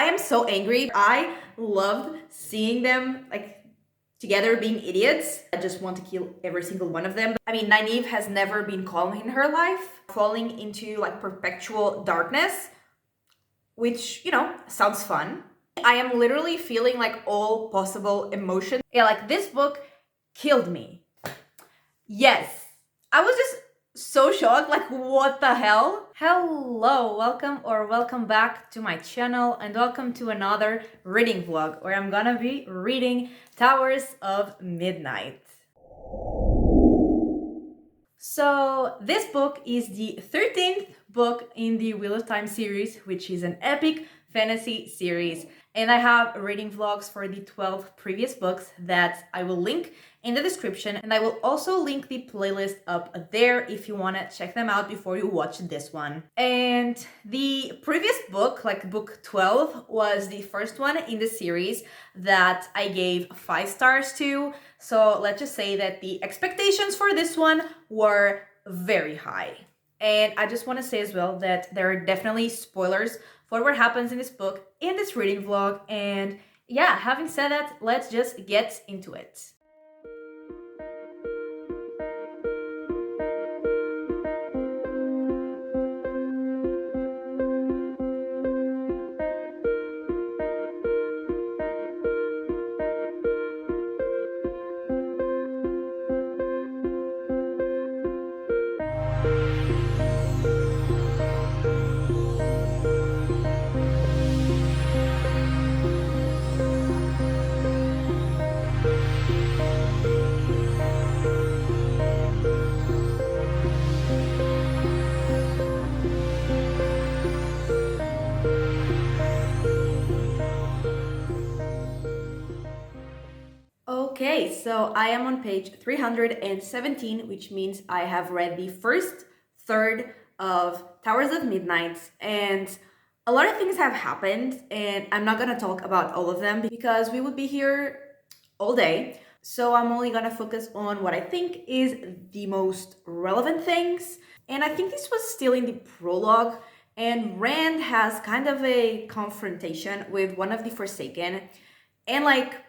am so angry. I loved seeing them like together being idiots. I just want to kill every single one of them. I mean, Nynaeve has never been calm in her life, falling into like perpetual darkness, which, you know, sounds fun. I am literally feeling like all possible emotions. Yeah, like this book killed me. Yes, I was just so shocked, like what the hell? Hello, welcome back to my channel and welcome to another reading vlog where I'm gonna be reading Towers of Midnight. So this book is the 13th book in the Wheel of Time series, which is an epic fantasy series. And I have reading vlogs for the 12 previous books that I will link in the description. And I will also link the playlist up there if you want to check them out before you watch this one. And the previous book, like book 12, was the first one in the series that I gave 5 stars to. So let's just say that the expectations for this one were very high. And I just want to say as well that there are definitely spoilers for what happens in this book in this reading vlog. And yeah, having said that, let's just get into it. Okay, so I am on page 317, which means I have read the first third of Towers of Midnight, and a lot of things have happened, and I'm not gonna talk about all of them because we would be here all day. So I'm only gonna focus on what I think is the most relevant things. And I think this was still in the prologue, and Rand has kind of a confrontation with one of the Forsaken, and like,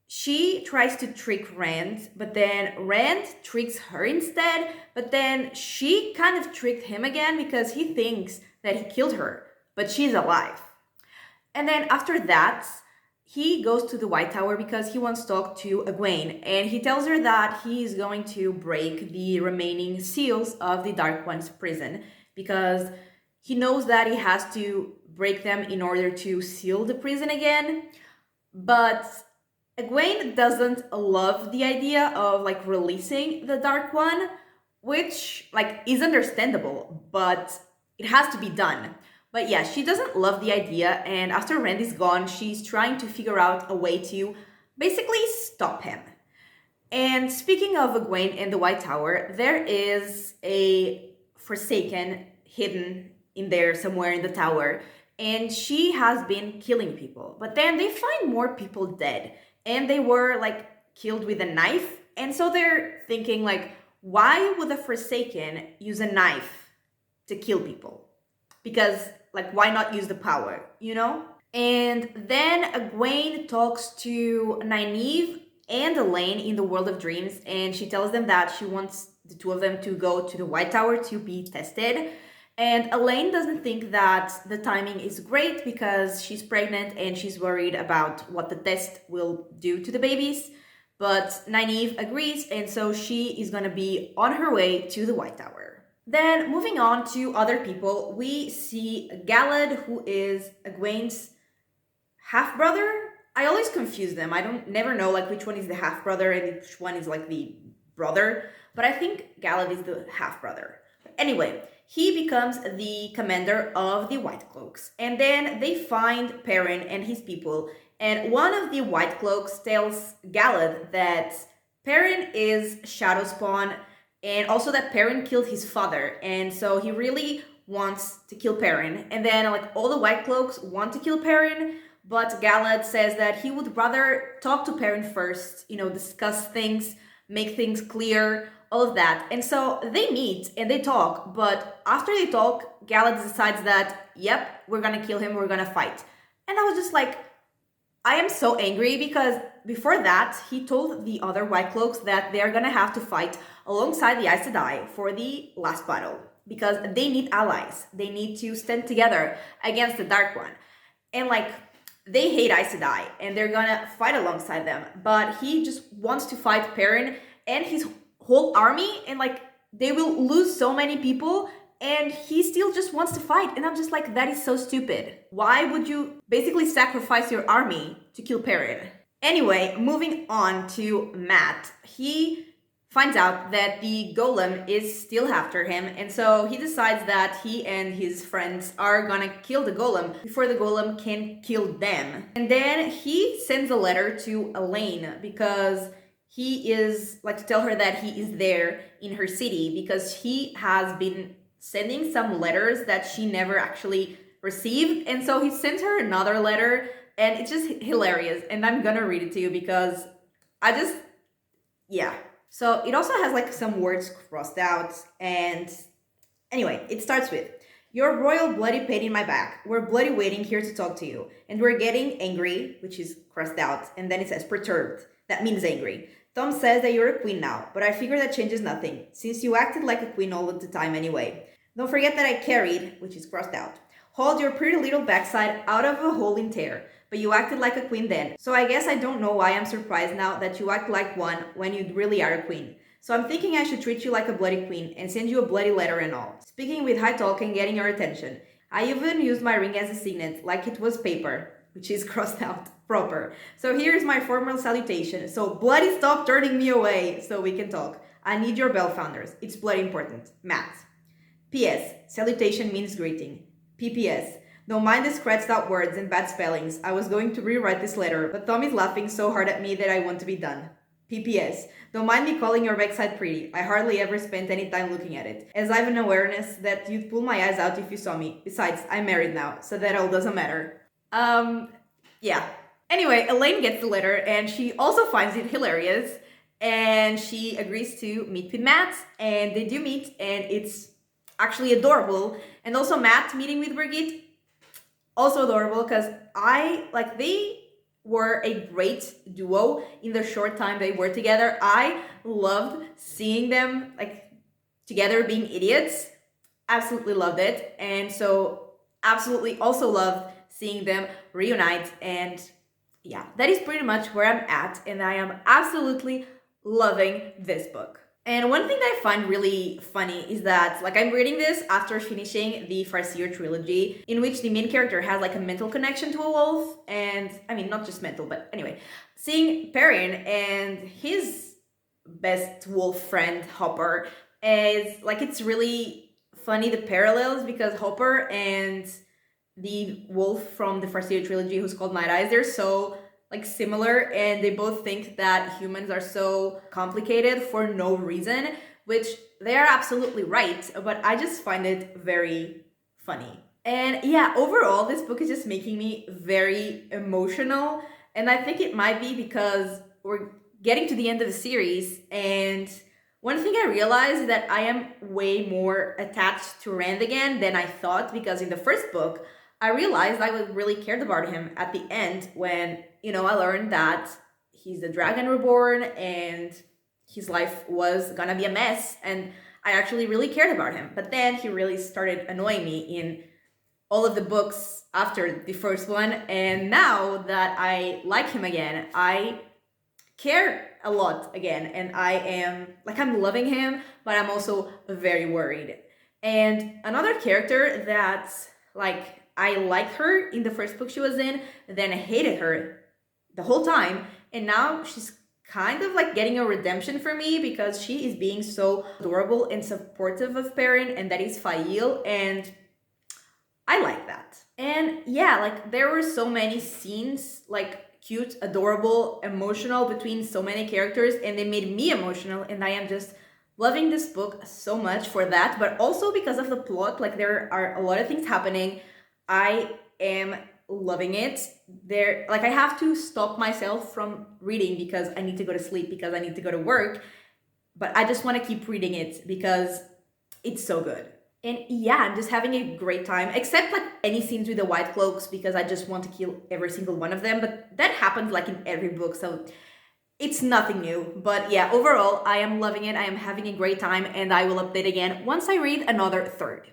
she tries to trick Rand, but then Rand tricks her instead, but then she kind of tricked him again because he thinks that he killed her, but she's alive. And then after that, he goes to the White Tower because he wants to talk to Egwene, and he tells her that he is going to break the remaining seals of the Dark One's prison because he knows that he has to break them in order to seal the prison again. But Egwene doesn't love the idea of like releasing the Dark One, which like is understandable, but it has to be done. But yeah, she doesn't love the idea, and after Rand is gone, she's trying to figure out a way to basically stop him. And speaking of Egwene and the White Tower, there is a Forsaken hidden in there somewhere in the tower, and she has been killing people. But then they find more people dead, and they were like killed with a knife. And so they're thinking like, why would a Forsaken use a knife to kill people? Because like, why not use the power, you know? And then Egwene talks to Nynaeve and Elaine in the World of Dreams, and she tells them that she wants the two of them to go to the White Tower to be tested. And Elaine doesn't think that the timing is great because she's pregnant and she's worried about what the test will do to the babies. But Nynaeve agrees, and so she is gonna be on her way to the White Tower. Then moving on to other people, we see Galad, who is Egwene's half-brother. I always confuse them. I never know like which one is the half-brother and which one is like the brother. But I think Galad is the half-brother. Anyway, he becomes the commander of the White Cloaks. And then they find Perrin and his people. And one of the White Cloaks tells Galad that Perrin is Shadowspawn, and also that Perrin killed his father. And so he really wants to kill Perrin. And then like all the White Cloaks want to kill Perrin, but Galad says that he would rather talk to Perrin first, you know, discuss things, make things clear, all of that. And so they meet and they talk, but after they talk, Galad decides that, yep, we're gonna kill him, we're gonna fight. And I was just like, I am so angry because before that, he told the other White Cloaks that they're gonna have to fight alongside the Aes Sedai for the last battle because they need allies. They need to stand together against the Dark One. And like, they hate Aes Sedai and they're gonna fight alongside them, but he just wants to fight Perrin and his whole army, and like, they will lose so many people and he still just wants to fight. And I'm just like, that is so stupid. Why would you basically sacrifice your army to kill Perrin? Anyway, moving on to Matt. He finds out that the golem is still after him, and so he decides that he and his friends are gonna kill the golem before the golem can kill them. And then he sends a letter to Elaine because he is like to tell her that he is there in her city because he has been sending some letters that she never actually received. And so he sends her another letter, and it's just hilarious. And I'm gonna read it to you because yeah. So it also has like some words crossed out. And anyway, it starts with, "Your royal bloody pain in my back. We're bloody waiting here to talk to you. And we're getting angry," which is crossed out. And then it says perturbed. That means angry. "Tom says that you're a queen now, but I figure that changes nothing, since you acted like a queen all of the time anyway. Don't forget that I carried," which is crossed out, "hauled your pretty little backside out of a hole in tear, but you acted like a queen then. So I guess I don't know why I'm surprised now that you act like one when you really are a queen. So I'm thinking I should treat you like a bloody queen and send you a bloody letter and all. Speaking with high talk and getting your attention. I even used my ring as a signet, like it was paper," which is crossed out, proper. "So here's my formal salutation. So bloody stop turning me away so we can talk. I need your bell founders. It's bloody important. Matt. P.S. Salutation means greeting. P.P.S. Don't mind the scratched out words and bad spellings. I was going to rewrite this letter, but Tom is laughing so hard at me that I want to be done. P.P.S. Don't mind me calling your backside pretty. I hardly ever spent any time looking at it, as I have an awareness that you'd pull my eyes out if you saw me. Besides, I'm married now, so that all doesn't matter." Yeah. Anyway, Elaine gets the letter and she also finds it hilarious, and she agrees to meet with Matt, and they do meet, and it's actually adorable. And also Matt meeting with Brigitte, also adorable, because they were a great duo in the short time they were together. I loved seeing them like together being idiots. Absolutely loved it. And so absolutely also loved seeing them reunite. And yeah, that is pretty much where I'm at, and I am absolutely loving this book. And one thing that I find really funny is that, like, I'm reading this after finishing the Farseer trilogy, in which the main character has, like, a mental connection to a wolf, and, I mean, not just mental, but anyway, seeing Perrin and his best wolf friend, Hopper, is, like, it's really funny, the parallels, because Hopper and the wolf from the Farseer trilogy, who's called Night Eyes, they're so like similar, and they both think that humans are so complicated for no reason, which they are absolutely right, but I just find it very funny. And yeah, overall, this book is just making me very emotional, and I think it might be because we're getting to the end of the series, and one thing I realized is that I am way more attached to Rand again than I thought, because in the first book, I realized I really cared about him at the end when, I learned that he's the Dragon Reborn and his life was gonna be a mess, and I actually really cared about him. But then he really started annoying me in all of the books after the first one, and now that I like him again, I care a lot again, and I'm loving him, but I'm also very worried. And another character that's I liked her in the first book she was in, then I hated her the whole time, and now she's kind of like getting a redemption for me because she is being so adorable and supportive of Perrin, and that is Fail, and I like that. And yeah, there were so many scenes, cute, adorable, emotional between so many characters, and they made me emotional, and I am just loving this book so much for that, but also because of the plot. There are a lot of things happening. I am loving it. I have to stop myself from reading because I need to go to sleep, because I need to go to work, but I just want to keep reading it because it's so good. And yeah, I'm just having a great time, except like any scenes with the white cloaks because I just want to kill every single one of them. But that happens like in every book, so it's nothing new. But yeah, overall, I am loving it. I am having a great time, and I will update again once I read another third.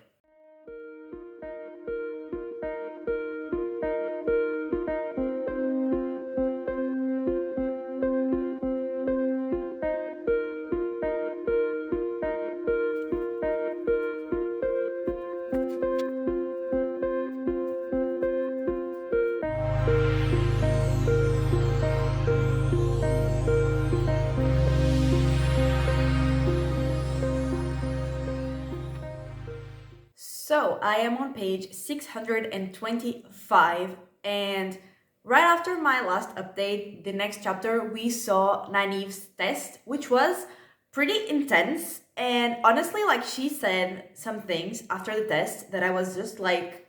So I am on page 625, and right after my last update, the next chapter, we saw Nynaeve's test, which was pretty intense. And honestly, like she said some things after the test that I was just like,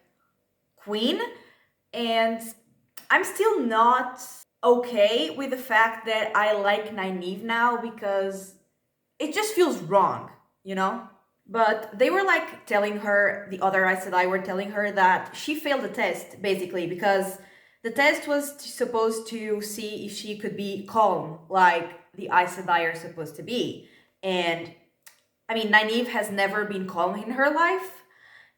Queen. And I'm still not okay with the fact that I like Nynaeve now because it just feels wrong, you know? But they were like telling her, the other Aes Sedai were telling her that she failed the test, basically, because the test was supposed to see if she could be calm, like the Aes Sedai are supposed to be. And I mean, Nynaeve has never been calm in her life.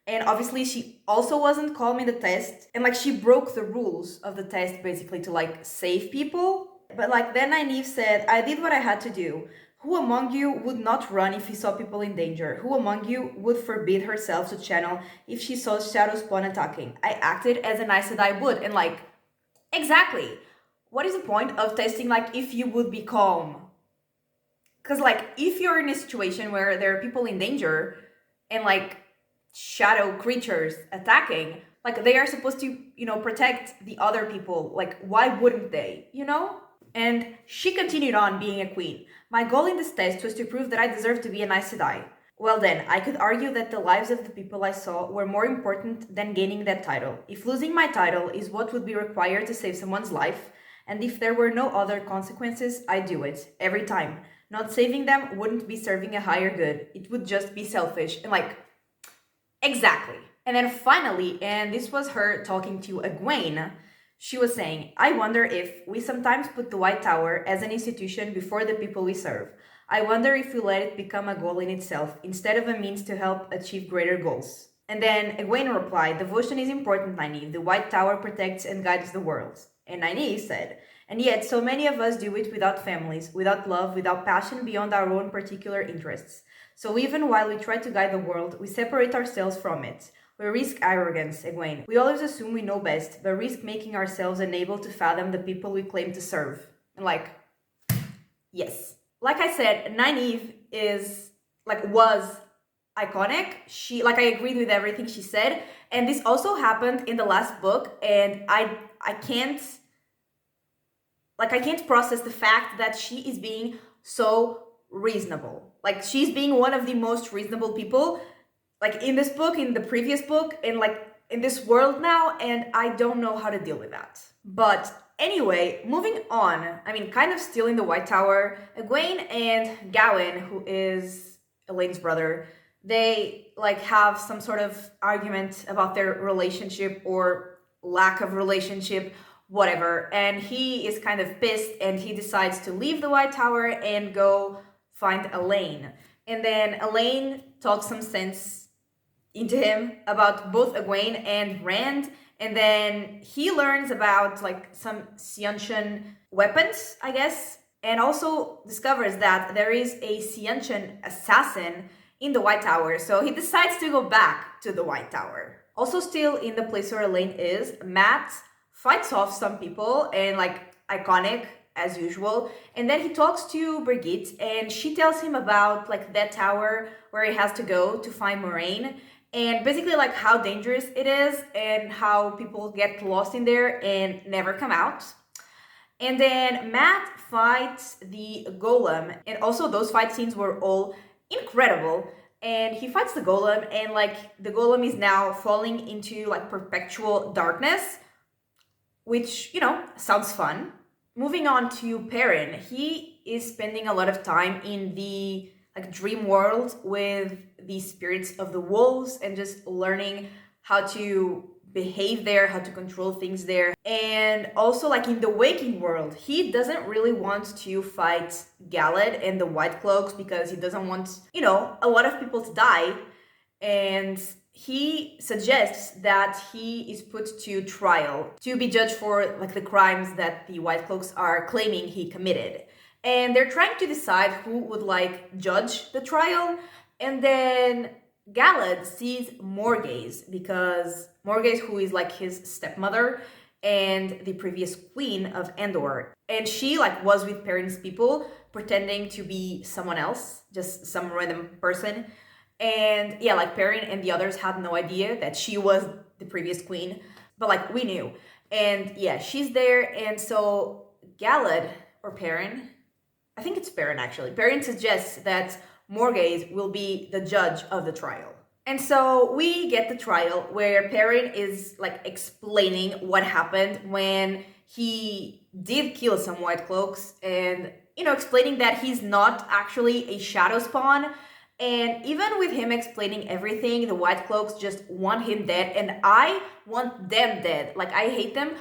And obviously, she also wasn't calm in the test. And like, she broke the rules of the test basically to like save people. But like, then Nynaeve said, I did what I had to do. Who among you would not run if he saw people in danger? Who among you would forbid herself to channel if she saw shadow spawn attacking? I acted as an Aes Sedai would. And like, exactly. What is the point of testing like if you would be calm? Because like, if you're in a situation where there are people in danger and like shadow creatures attacking, like they are supposed to, protect the other people. Like, why wouldn't they, And she continued on being a queen. My goal in this test was to prove that I deserve to be an Aes Sedai. Well then, I could argue that the lives of the people I saw were more important than gaining that title. If losing my title is what would be required to save someone's life, and if there were no other consequences, I'd do it, every time. Not saving them wouldn't be serving a higher good. It would just be selfish. And like, exactly. And then finally, and this was her talking to Egwene, she was saying, I wonder if we sometimes put the White Tower as an institution before the people we serve. I wonder if we let it become a goal in itself, instead of a means to help achieve greater goals. And then Egwene replied, devotion is important, Nynaeve. The White Tower protects and guides the world. And Nynaeve said, and yet so many of us do it without families, without love, without passion beyond our own particular interests. So even while we try to guide the world, we separate ourselves from it. We risk arrogance, Egwene. We always assume we know best, but risk making ourselves unable to fathom the people we claim to serve. And like, yes. Like I said, Nynaeve was iconic. I agreed with everything she said. And this also happened in the last book, and I can't process the fact that she is being so reasonable. Like, she's being one of the most reasonable people, like, in this book, in the previous book, and like in this world now, and I don't know how to deal with that. But anyway, moving on, kind of still in the White Tower, Egwene and Gawain, who is Elaine's brother, they like have some sort of argument about their relationship or lack of relationship, whatever, and he is kind of pissed and he decides to leave the White Tower and go find Elaine. And then Elaine talks some sense into him about both Egwene and Rand, and then he learns about like some Seanchan weapons, I guess, and also discovers that there is a Seanchan assassin in the White Tower, so he decides to go back to the White Tower. Also still in the place where Elaine is, Matt fights off some people, and like, iconic as usual, and then he talks to Brigitte, and she tells him about like that tower where he has to go to find Moraine, and basically like how dangerous it is and how people get lost in there and never come out. And then Matt fights the golem, and also those fight scenes were all incredible. And he fights the golem, and like the golem is now falling into like perpetual darkness, which, sounds fun. Moving on to Perrin, he is spending a lot of time in the like dream world with the spirits of the wolves and just learning how to behave there, how to control things there. And also like in the waking world, he doesn't really want to fight Galad and the White Cloaks because he doesn't want, a lot of people to die. And he suggests that he is put to trial to be judged for like the crimes that the White Cloaks are claiming he committed. And they're trying to decide who would like judge the trial. And then Galad sees Morgaze because Morgaze, who is like his stepmother and the previous queen of Endor, and she like was with Perrin's people pretending to be someone else, just some random person. And yeah, like Perrin and the others had no idea that she was the previous queen, but like we knew. And yeah, she's there. And so Galad or Perrin, I think it's Perrin actually. Perrin suggests that Morgaze will be the judge of the trial. And so we get the trial where Perrin is like explaining what happened when he did kill some White Cloaks and, explaining that he's not actually a shadow spawn. And even with him explaining everything, the White Cloaks just want him dead, and I want them dead. Like, I hate them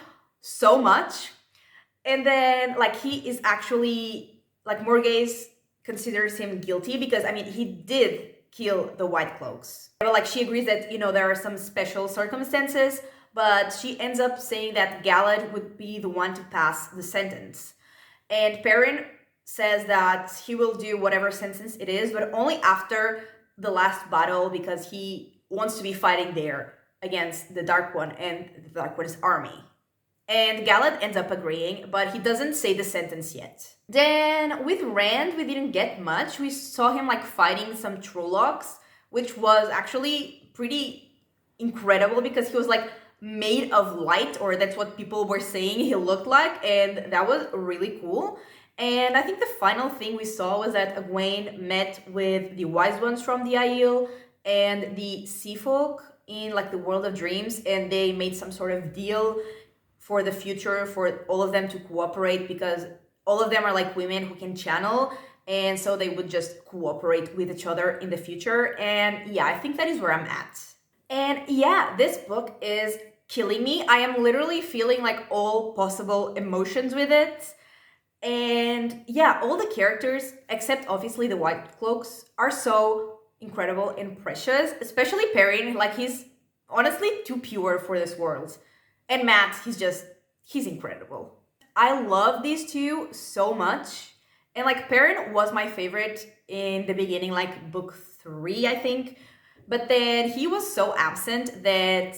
so much. And then, like, he is actually, like, Morgaze considers him guilty because, I mean, he did kill the White Cloaks. But, like, she agrees that, there are some special circumstances, but she ends up saying that Galad would be the one to pass the sentence. And Perrin says that he will do whatever sentence it is, but only after the last battle because he wants to be fighting there against the Dark One and the Dark One's army. And Galad ends up agreeing, but he doesn't say the sentence yet. Then with Rand, we didn't get much. We saw him like fighting some Trollocs, which was actually pretty incredible because he was like made of light, or that's what people were saying he looked like, and that was really cool. And I think the final thing we saw was that Egwene met with the Wise Ones from the Aiel and the Sea Folk in like the World of Dreams, and they made some sort of deal for the future for all of them to cooperate because all of them are like women who can channel, and so they would just cooperate with each other in the future. And yeah, I think that is where I'm at. And yeah, this book is killing me. I am literally feeling like all possible emotions with it. And yeah, all the characters, except obviously the White Cloaks, are so incredible and precious, especially Perrin. Like, he's honestly too pure for this world. And Matt, he's incredible. I love these two so much. And like, Perrin was my favorite in the beginning, like book 3, I think. But then he was so absent that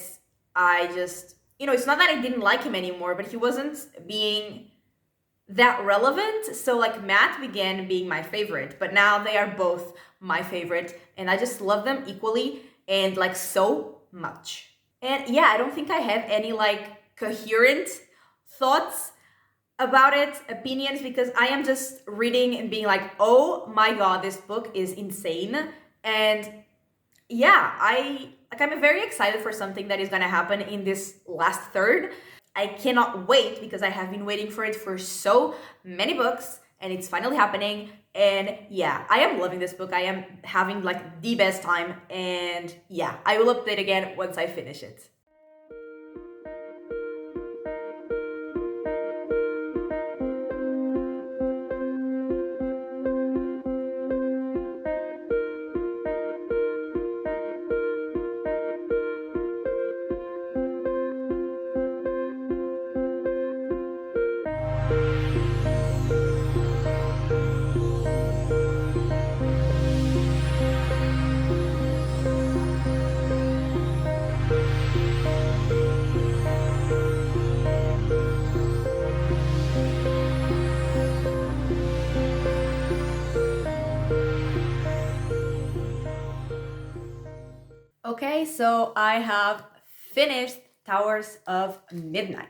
I just, it's not that I didn't like him anymore, but he wasn't being that relevant. So like, Matt began being my favorite, but now they are both my favorite, and I just love them equally and like so much. And yeah, I don't think I have any like coherent thoughts about it, opinions, because I am just reading and being like, oh my god, this book is insane. And yeah, I'm very excited for something that is gonna happen in this last third. I cannot wait because I have been waiting for it for so many books, and it's finally happening. And yeah, I am loving this book. I am having like the best time, and yeah, I will update again once I finish it. Okay, so I have finished Towers of Midnight.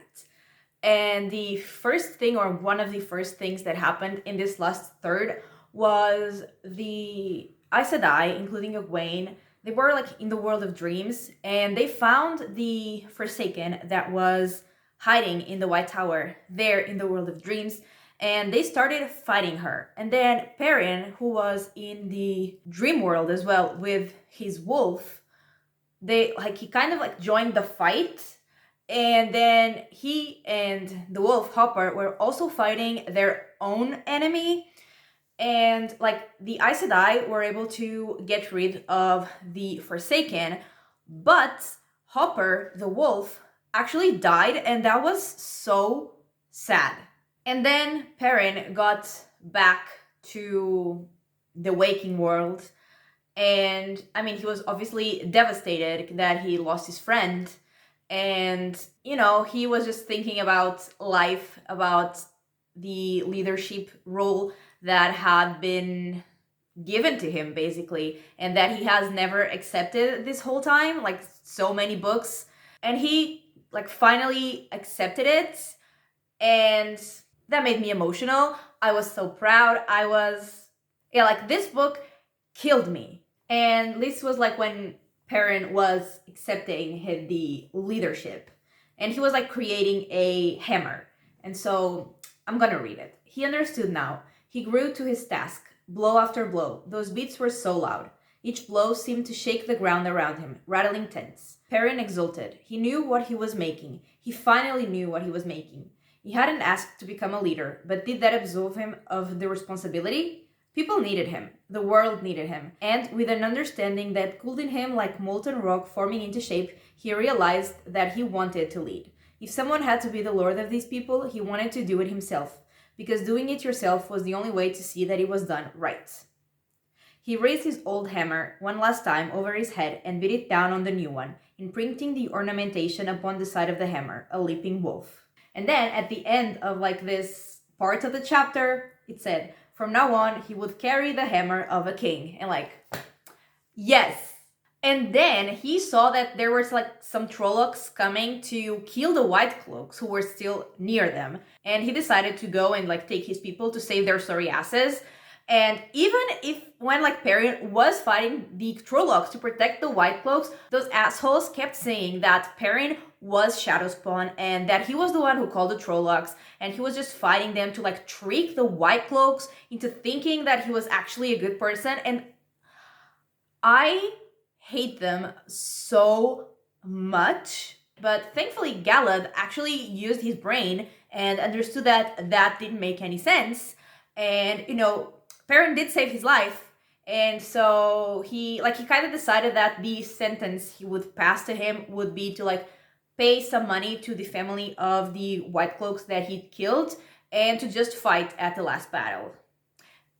And the first thing, or one of the first things that happened in this last third, was the Aes Sedai, including Egwene. They were like in the World of Dreams, and they found the Forsaken that was hiding in the White Tower there in the World of Dreams. and they started fighting her. And then Perrin, who was in the dream world as well with his wolf, he kind of like joined the fight. And then he and the wolf Hopper were also fighting their own enemy. And like the Aes Sedai were able to get rid of the Forsaken, but Hopper, the wolf, actually died, and that was so sad. And then Perrin got back to the waking world, and I mean, he was obviously devastated that he lost his friend, and he was just thinking about life, about the leadership role that had been given to him, basically, and that he has never accepted this whole time, like so many books. And he like finally accepted it, and that made me emotional. I was so proud. Like this book killed me. And this was like when Perrin was accepting the leadership, and he was like creating a hammer. And so I'm gonna read it. He understood now. He grew to his task, blow after blow. Those beats were so loud. Each blow seemed to shake the ground around him, rattling tents. Perrin exulted. He knew what he was making. He finally knew what he was making. He hadn't asked to become a leader, but did that absolve him of the responsibility? People needed him. The world needed him. And with an understanding that cooled in him like molten rock forming into shape, he realized that he wanted to lead. If someone had to be the lord of these people, he wanted to do it himself, because doing it yourself was the only way to see that it was done right. He raised his old hammer one last time over his head and beat it down on the new one, imprinting the ornamentation upon the side of the hammer, a leaping wolf. And then at the end of like this part of the chapter, it said, from now on, he would carry the hammer of a king. And like, yes. And then he saw that there was like some Trollocs coming to kill the White Cloaks who were still near them. And he decided to go and like take his people to save their sorry asses. And even if when like Perrin was fighting the Trollocs to protect the White Cloaks, those assholes kept saying that Perrin was Shadowspawn and that he was the one who called the Trollocs, and he was just fighting them to like trick the White Cloaks into thinking that he was actually a good person. And I hate them so much. But thankfully Galad actually used his brain and understood that that didn't make any sense. And Perrin did save his life, and so he kind of decided that the sentence he would pass to him would be to like pay some money to the family of the White Cloaks that he killed and to just fight at the last battle.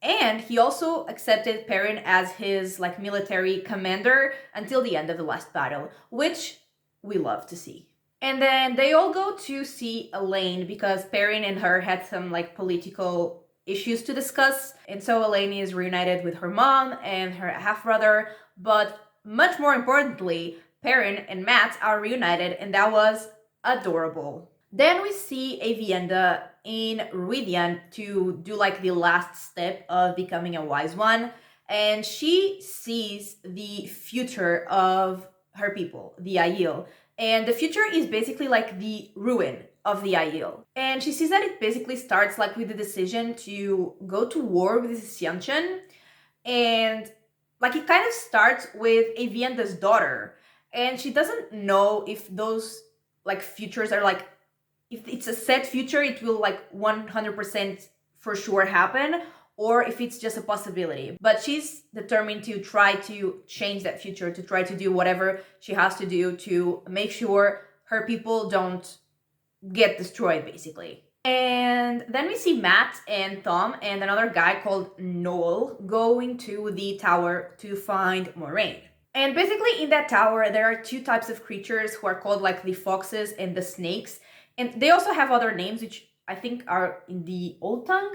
And he also accepted Perrin as his like military commander until the end of the last battle, which we love to see. And then they all go to see Elaine because Perrin and her had some like political issues to discuss. And so Elaine is reunited with her mom and her half-brother, but much more importantly, Perrin and Matt are reunited, and that was adorable. Then we see Aviendha in Ruidian to do like the last step of becoming a wise one, and she sees the future of her people, the Aiel. And the future is basically like the ruin of the Aiel. And she sees that it basically starts like with the decision to go to war with the Xianchen. And like it kind of starts with Aviendha's daughter. And she doesn't know if those like futures are like, if it's a set future, it will like 100% for sure happen, or if it's just a possibility. But she's determined to try to change that future, to try to do whatever she has to do to make sure her people don't get destroyed, basically. And then we see Matt and Tom and another guy called Noel going to the tower to find Moraine. And basically in that tower, there are two types of creatures who are called like the foxes and the snakes. And they also have other names, which I think are in the old tongue,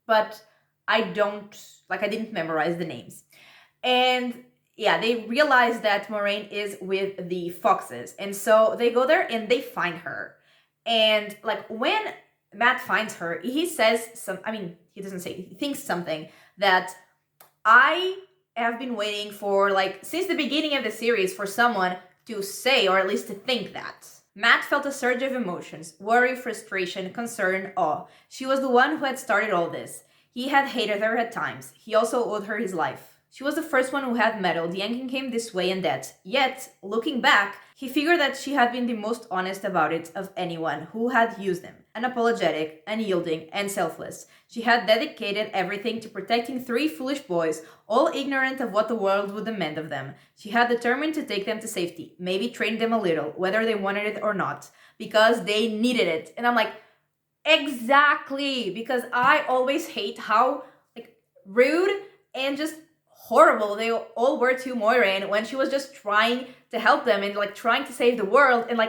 but I didn't memorize the names. And yeah, they realize that Moraine is with the foxes. And so they go there and they find her. And like when Matt finds her, he says he doesn't say, he thinks something that I have been waiting for like since the beginning of the series for someone to say, or at least to think that. Matt felt a surge of emotions: worry, frustration, concern, awe. She was the one who had started all this. He had hated her at times. He also owed her his life. She was the first one who had meddled, yanking him this way and that. Yet, looking back, he figured that she had been the most honest about it of anyone who had used him. Unapologetic, unyielding, and selfless. She had dedicated everything to protecting three foolish boys, all ignorant of what the world would demand of them. She had determined to take them to safety, maybe train them a little, whether they wanted it or not, because they needed it. And I'm like, exactly, because I always hate how rude and just horrible they all were to Moiraine when she was just trying to help them and trying to save the world, and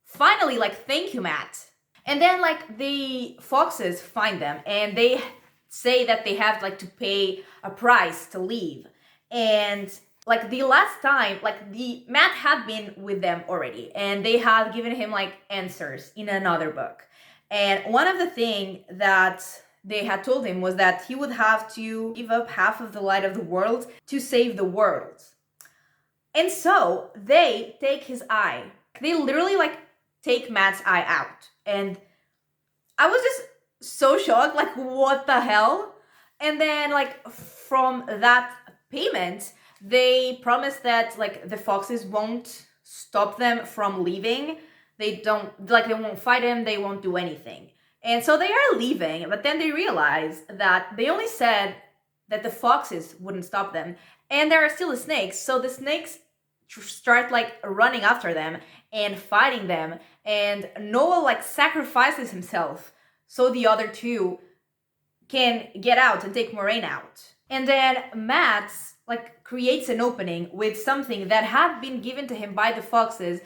finally thank you, Matt. And then the foxes find them and they say that they have to pay a price to leave. And the last time the Matt had been with them already and they had given him answers in another book. And one of the things that they had told him was that he would have to give up half of the light of the world to save the world. And so they take his eye. They literally take Matt's eye out. And I was just so shocked, what the hell? And then from that payment, they promised that the foxes won't stop them from leaving. They won't fight him, they won't do anything. And so they are leaving, but then they realize that they only said that the foxes wouldn't stop them. And there are still the snakes, so the snakes start running after them and fighting them. And Noah sacrifices himself so the other two can get out and take Moiraine out. And then Matt creates an opening with something that had been given to him by the foxes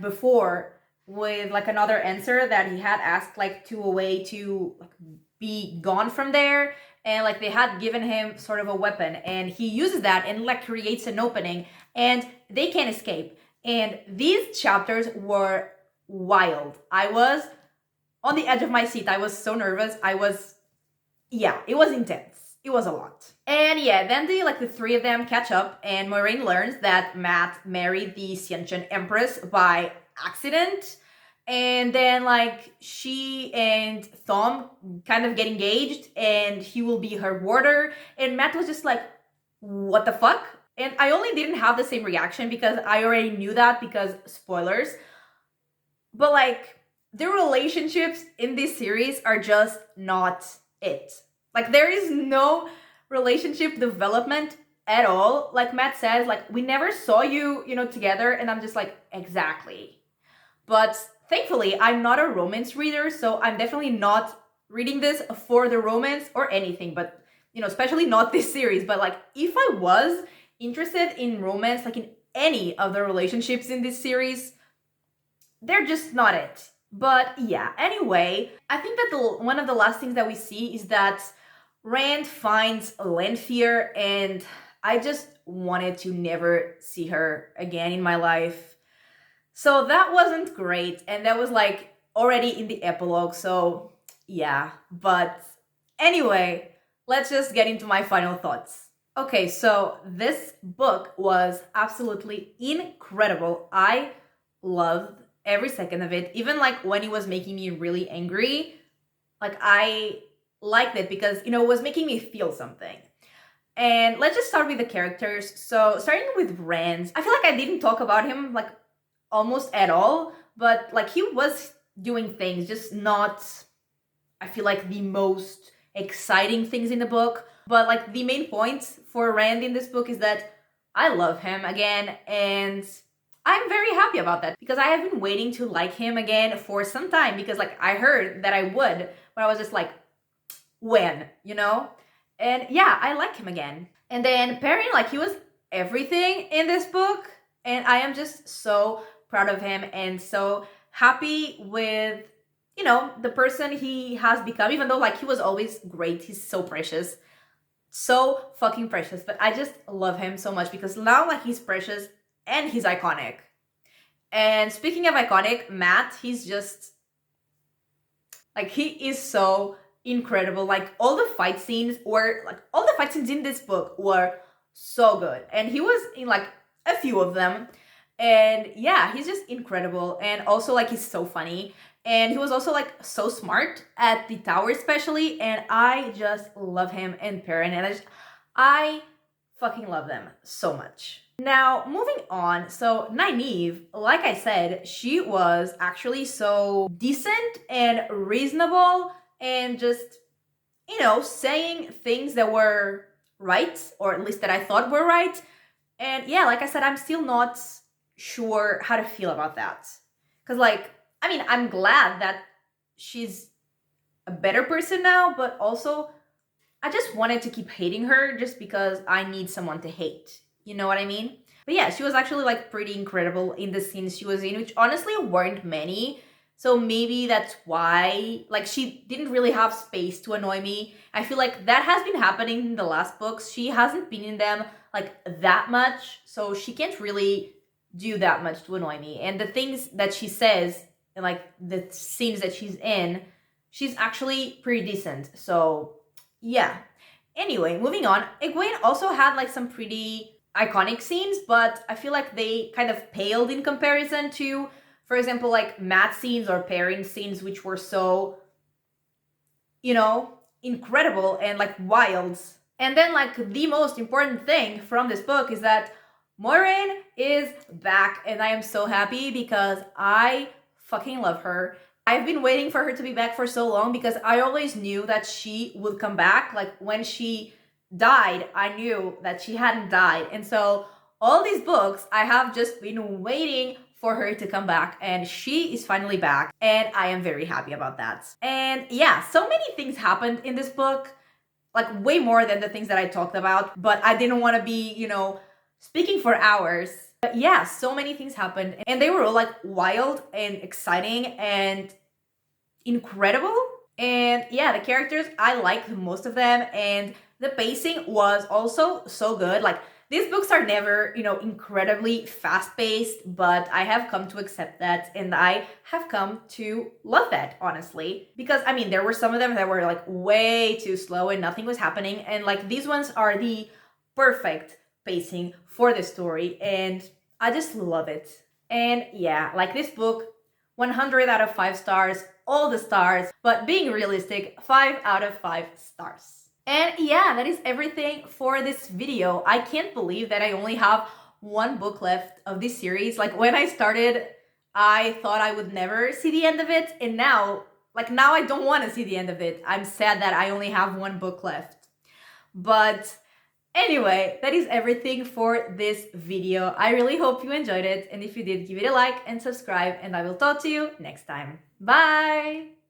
before, with another answer that he had asked to a way to be gone from there, and they had given him sort of a weapon, and he uses that and creates an opening and they can't escape. And these chapters were wild. I was on the edge of my seat. I was so nervous. It was intense. It was a lot. And then the three of them catch up, and Moiraine learns that Matt married the Sentient Empress by accident. And then she and Thom kind of get engaged and he will be her warder. And Matt was just what the fuck? And I only didn't have the same reaction because I already knew that, because spoilers. But the relationships in this series are just not it. There is no relationship development at all. Matt says, we never saw you, together. And I'm just exactly. But thankfully, I'm not a romance reader, so I'm definitely not reading this for the romance or anything, but, especially not this series. But if I was interested in romance, in any of the relationships in this series, they're just not it. But yeah, anyway, I think that one of the last things that we see is that Rand finds Lanfear, and I just wanted to never see her again in my life. So that wasn't great, and that was already in the epilogue, so yeah. But anyway, let's just get into my final thoughts. Okay, so this book was absolutely incredible. I loved every second of it, even when it was making me really angry. I liked it because, it was making me feel something. And let's just start with the characters. So starting with Rand, I feel I didn't talk about him almost at all, but he was doing things, just not, I feel the most exciting things in the book. But the main point for Rand in this book is that I love him again, and I'm very happy about that because I have been waiting to like him again for some time, because I heard that I would, but I was just when, And yeah, I like him again. And then Perrin, he was everything in this book, and I am just so proud of him and so happy with, the person he has become, even though he was always great. He's so precious. So fucking precious. But I just love him so much because now he's precious and he's iconic. And speaking of iconic, Matt, he's just he is so incredible. All the fight scenes in this book were so good. And he was in a few of them. And yeah, he's just incredible. And also, like, he's so funny. And he was also like so smart at the tower, especially. And I just love him and Perrin. And I fucking love them so much. Now, moving on. So, Nynaeve, like I said, she was actually so decent and reasonable and just, you know, saying things that were right, or at least that I thought were right. And yeah, like I said, I'm still not sure how to feel about that. Because, like, I mean, I'm glad that she's a better person now, but also I just wanted to keep hating her just because I need someone to hate. You know what I mean? But yeah, she was actually like pretty incredible in the scenes she was in, which honestly weren't many. So maybe that's why, like, she didn't really have space to annoy me. I feel like that has been happening in the last books. She hasn't been in them like that much, so she can't really do that much to annoy me. And the things that she says and like the scenes that she's in, she's actually pretty decent. So yeah. Anyway, moving on. Egwene also had like some pretty iconic scenes, but I feel like they kind of paled in comparison to, for example, like Matt scenes or Perrin scenes, which were so, you know, incredible and like wild. And then, like, the most important thing from this book is that Moiraine is back, and I am so happy because I fucking love her. I've been waiting for her to be back for so long because I always knew that she would come back. Like, when she died, I knew that she hadn't died. And so all these books, I have just been waiting for her to come back, and she is finally back, and I am very happy about that. And yeah, so many things happened in this book, like way more than the things that I talked about, but I didn't want to be, you know, speaking for hours. But yeah, so many things happened, and they were all like wild and exciting and incredible. And yeah, the characters, I liked most of them, and the pacing was also so good. Like, these books are never, you know, incredibly fast-paced, but I have come to accept that, and I have come to love that, honestly. Because, I mean, there were some of them that were, like, way too slow and nothing was happening, and, like, these ones are the perfect pacing for the story, and I just love it. And yeah, like, this book, 100 out of 5 stars, all the stars, but being realistic, 5 out of 5 stars. And yeah, that is everything for this video. I can't believe that I only have one book left of this series. Like, when I started, I thought I would never see the end of it, and now, like, now I don't want to see the end of it. I'm sad that I only have one book left. But anyway, that is everything for this video. I really hope you enjoyed it, and if you did, give it a like and subscribe, and I will talk to you next time. Bye!